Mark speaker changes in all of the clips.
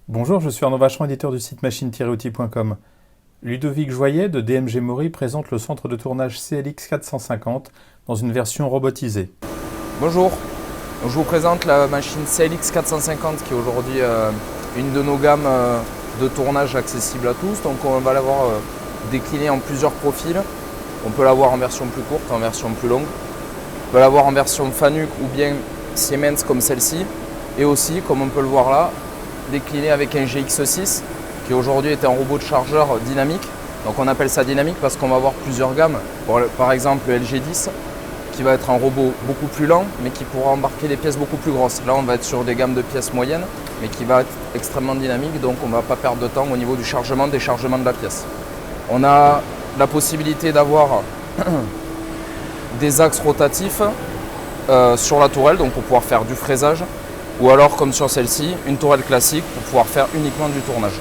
Speaker 1: Bonjour, je suis Arnaud Vachon, éditeur du site machine-outil.com. Ludovic Joyet de DMG Maury présente le centre de tournage CLX 450 dans une version robotisée.
Speaker 2: Bonjour, je vous présente la machine CLX 450 qui est aujourd'hui une de nos gammes de tournage accessible à tous. Donc on va l'avoir déclinée en plusieurs profils. On peut l'avoir en version plus courte, en version plus longue. On peut l'avoir en version Fanuc ou bien Siemens comme celle-ci. Et aussi, comme on peut le voir là, décliné avec un GX6 qui aujourd'hui est un robot de chargeur dynamique. Donc on appelle ça dynamique parce qu'on va avoir plusieurs gammes. Par exemple le LG10 qui va être un robot beaucoup plus lent mais qui pourra embarquer des pièces beaucoup plus grosses. Là on va être sur des gammes de pièces moyennes mais qui va être extrêmement dynamique, donc on ne va pas perdre de temps au niveau du chargement, déchargement de la pièce. On a la possibilité d'avoir des axes rotatifs sur la tourelle, donc pour pouvoir faire du fraisage, ou alors comme sur celle-ci, une tourelle classique pour pouvoir faire uniquement du tournage.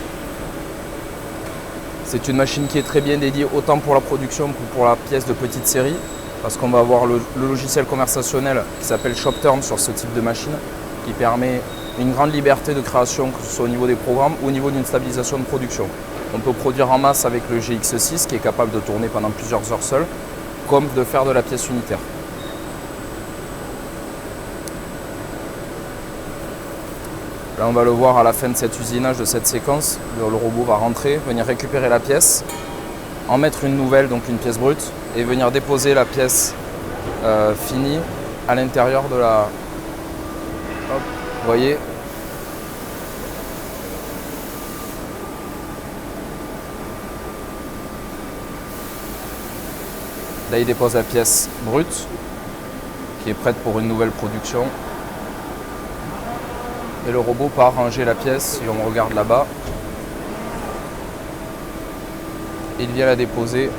Speaker 2: C'est une machine qui est très bien dédiée autant pour la production que pour la pièce de petite série, parce qu'on va avoir le logiciel conversationnel qui s'appelle ShopTurn sur ce type de machine, qui permet une grande liberté de création, que ce soit au niveau des programmes ou au niveau d'une stabilisation de production. On peut produire en masse avec le GX6 qui est capable de tourner pendant plusieurs heures seul, comme de faire de la pièce unitaire. Là on va le voir à la fin de cet usinage, de cette séquence, le robot va rentrer, venir récupérer la pièce, en mettre une nouvelle, donc une pièce brute, et venir déposer la pièce finie à l'intérieur de la... Hop, vous voyez. Là il dépose la pièce brute, qui est prête pour une nouvelle production. Et le robot part ranger la pièce, si on regarde là-bas. Il vient la déposer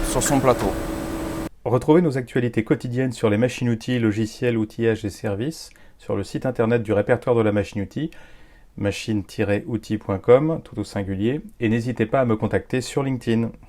Speaker 2: sur son plateau.
Speaker 1: Retrouvez nos actualités quotidiennes sur les machines-outils, logiciels, outillages et services sur le site internet du répertoire de la machine-outil, machine-outil.com, tout au singulier, et n'hésitez pas à me contacter sur LinkedIn.